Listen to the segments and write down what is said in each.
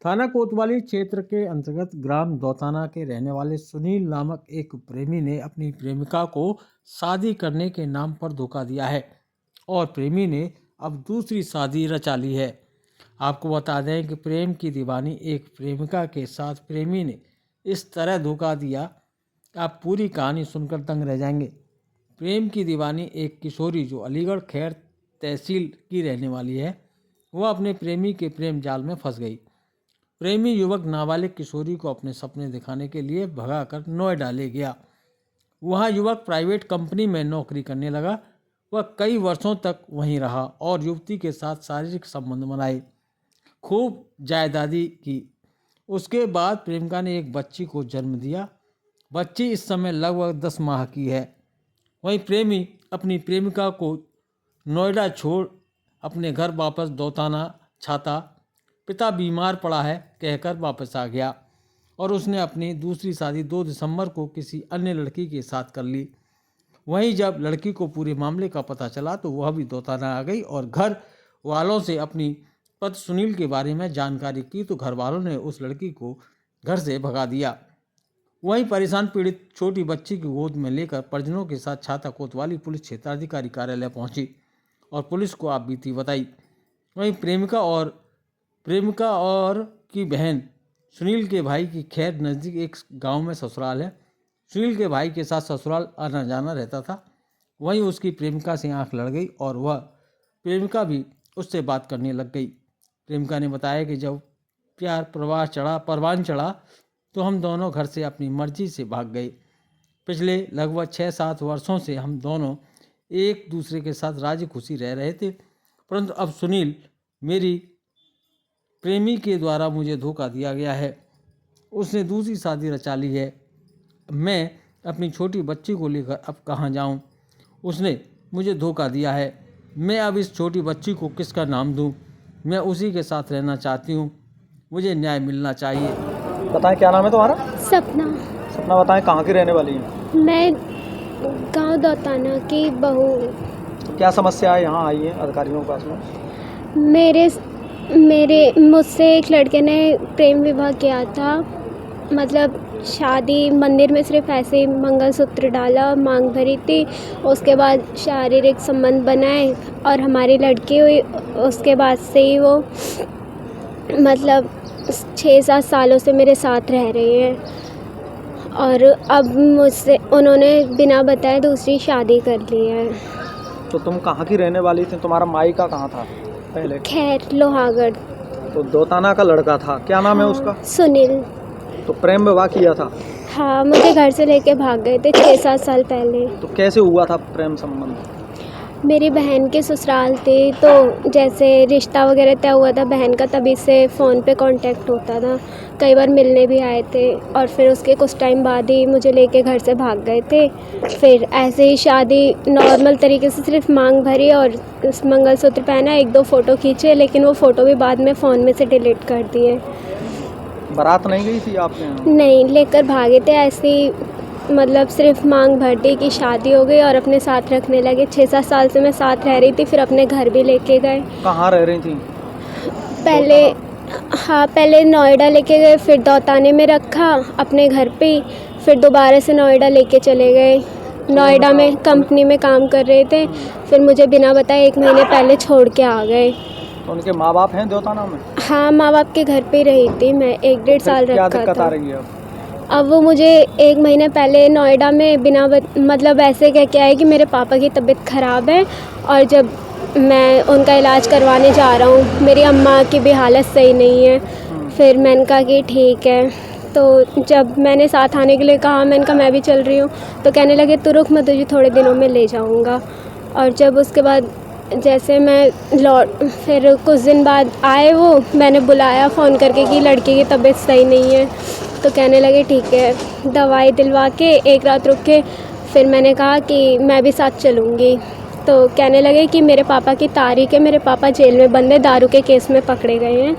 थाना कोतवाली क्षेत्र के अंतर्गत ग्राम दौताना के रहने वाले सुनील नामक एक प्रेमी ने अपनी प्रेमिका को शादी करने के नाम पर धोखा दिया है और प्रेमी ने अब दूसरी शादी रचा ली है। आपको बता दें कि प्रेम की दीवानी एक प्रेमिका के साथ प्रेमी ने इस तरह धोखा दिया, आप पूरी कहानी सुनकर दंग रह जाएंगे। प्रेम की दीवानी एक किशोरी जो अलीगढ़ खैर तहसील की रहने वाली है, वह अपने प्रेमी के प्रेम जाल में फंस गई। प्रेमी युवक नाबालिग किशोरी को अपने सपने दिखाने के लिए भगाकर नोएडा ले गया। वहां युवक प्राइवेट कंपनी में नौकरी करने लगा। वह कई वर्षों तक वहीं रहा और युवती के साथ शारीरिक संबंध बनाए, खूब जायदादी की। उसके बाद प्रेमिका ने एक बच्ची को जन्म दिया। बच्ची इस समय लगभग 10 माह की है। वहीं प्रेमी अपनी प्रेमिका को नोएडा छोड़ अपने घर वापस दौताना छाता। पिता बीमार पड़ा है कहकर वापस आ गया और उसने अपनी दूसरी शादी 2 दिसंबर को किसी अन्य लड़की के साथ कर ली। वहीं जब लड़की को पूरे मामले का पता चला तो वह भी दौताना आ गई और घर वालों से अपनी पति सुनील के बारे में जानकारी की तो घर वालों ने उस लड़की को घर से भगा दिया। वहीं परेशान पीड़ित छोटी बच्ची की गोद में लेकर परिजनों के साथ छाता कोतवाली पुलिस क्षेत्राधिकारी कार्यालय पहुंची और पुलिस को आप बीती बताई। वहीं प्रेमिका और की बहन सुनील के भाई की खैर नज़दीक एक गांव में ससुराल है। सुनील के भाई के साथ ससुराल आना जाना रहता था। वहीं उसकी प्रेमिका से आंख लड़ गई और वह प्रेमिका भी उससे बात करने लग गई। प्रेमिका ने बताया कि जब प्यार परवान चढ़ा तो हम दोनों घर से अपनी मर्जी से भाग गए। पिछले लगभग 6-7 वर्षों से हम दोनों एक दूसरे के साथ राजी खुशी रह रहे थे, परंतु अब सुनील मेरी प्रेमी के द्वारा मुझे धोखा दिया गया है। उसने दूसरी शादी रचा ली है। मैं अपनी छोटी बच्ची को लेकर अब कहाँ जाऊँ? उसने मुझे धोखा दिया है। मैं अब इस छोटी बच्ची को किसका नाम दूँ? मैं उसी के साथ रहना चाहती हूँ। मुझे न्याय मिलना चाहिए। बताएं, क्या नाम है तुम्हारा? सपना। सपना, बताएं कहाँ की रहने वाली है? मैं गांव दौताना की बहू। तो क्या समस्या है यहाँ आई है अधिकारियों के पास में? मुझसे एक लड़के ने प्रेम विवाह किया था। मतलब शादी मंदिर में सिर्फ ऐसे ही मंगलसूत्र डाला, मांग भरी थी। उसके बाद शारीरिक संबंध बनाए और हमारी लड़की हुई। उसके बाद से ही वो मतलब 6-7 सालों से मेरे साथ रह रही हैं और अब मुझसे उन्होंने बिना बताए दूसरी शादी कर ली है। तो तुम कहाँ की रहने वाली थी? तुम्हारा मायका कहाँ था पहले? खैर लोहागढ़। तो दौताना का लड़का था, क्या नाम है उसका? सुनील। तो प्रेम विवाह किया था? हाँ, मुझे घर से लेके भाग गए थे 6-7 साल पहले। तो कैसे हुआ था प्रेम संबंध? मेरी बहन के ससुराल थी, तो जैसे रिश्ता वगैरह तय हुआ था बहन का, तभी से फ़ोन पे कांटेक्ट होता था। कई बार मिलने भी आए थे और फिर उसके कुछ टाइम बाद ही मुझे लेके घर से भाग गए थे। फिर ऐसे ही शादी नॉर्मल तरीके से सिर्फ मांग भरी और मंगलसूत्र पहना, 1-2 फ़ोटो खींचे, लेकिन वो फ़ोटो भी बाद में फ़ोन में से डिलीट कर दिए। बारात नहीं गई थी आपने यहाँ? नहीं, लेकर भागे थे ऐसे ही। मतलब सिर्फ मांग भर दी कि शादी हो गई और अपने साथ रखने लगे। 6-7 साल से मैं साथ रह रही थी, फिर अपने घर भी लेके गए। कहाँ रह रही थी पहले नोएडा लेके गए, फिर दौताने में रखा अपने घर पे ही, फिर दोबारा से नोएडा लेके चले गए। नोएडा में कंपनी में काम कर रहे थे, फिर मुझे बिना बताए 1 महीने पहले छोड़ के आ गए। तो उनके माँ बाप हैं दौताना में? हाँ, माँ बाप के घर पे ही रही थी मैं, 1-1.5 साल रखा था। क्या दिक्कत आ रही है अब वो मुझे 1 महीने पहले नोएडा में बिना मतलब ऐसे कह के आए कि मेरे पापा की तबीयत ख़राब है और जब मैं उनका इलाज करवाने जा रहा हूँ, मेरी अम्मा की भी हालत सही नहीं है। फिर मैंने कहा कि ठीक है। तो जब मैंने साथ आने के लिए कहा, मैंने कहा मैं भी चल रही हूँ, तो कहने लगे तू रुक, मैं तुझे थोड़े दिनों में ले जाऊँगा। और जब उसके बाद जैसे मैं फिर कुछ दिन बाद आए वो, मैंने बुलाया फ़ोन करके कि लड़की की तबीयत सही नहीं है, तो कहने लगे ठीक है। दवाई दिलवा के 1 रात रुक के फिर मैंने कहा कि मैं भी साथ चलूँगी, तो कहने लगे कि मेरे पापा की तारीख है, मेरे पापा जेल में बंद है, दारू के केस में पकड़े गए हैं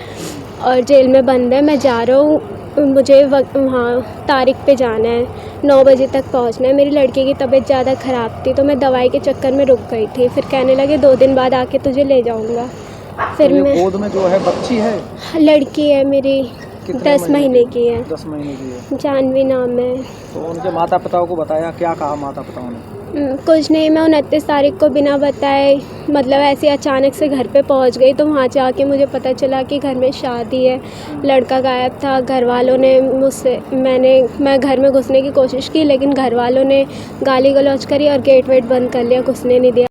और जेल में बंद है। मैं जा रहा हूँ, मुझे वहाँ तारीख पे जाना है, 9 बजे तक पहुँचना है। मेरी लड़की की तबीयत ज़्यादा ख़राब थी, तो मैं दवाई के चक्कर में रुक गई थी। फिर कहने लगे 2 दिन बाद आके तुझे ले जाऊँगा। फिर तो ये मैं गोद में जो है बच्ची है, लड़की है मेरी, कितने 10 महीने की है, 10 महीने की है। जानवी नाम है। तो उनके माता पिता को बताया, क्या कहा माता पिताओं ने? कुछ नहीं, मैं 29 तारीख को बिना बताए मतलब ऐसे अचानक से घर पे पहुंच गई, तो वहाँ जाके मुझे पता चला कि घर में शादी है, लड़का गायब था। घर वालों ने मैं घर में घुसने की कोशिश की, लेकिन घर वालों ने गाली गलौज करी और गेट वेट बंद कर लिया, घुसने नहीं दिया।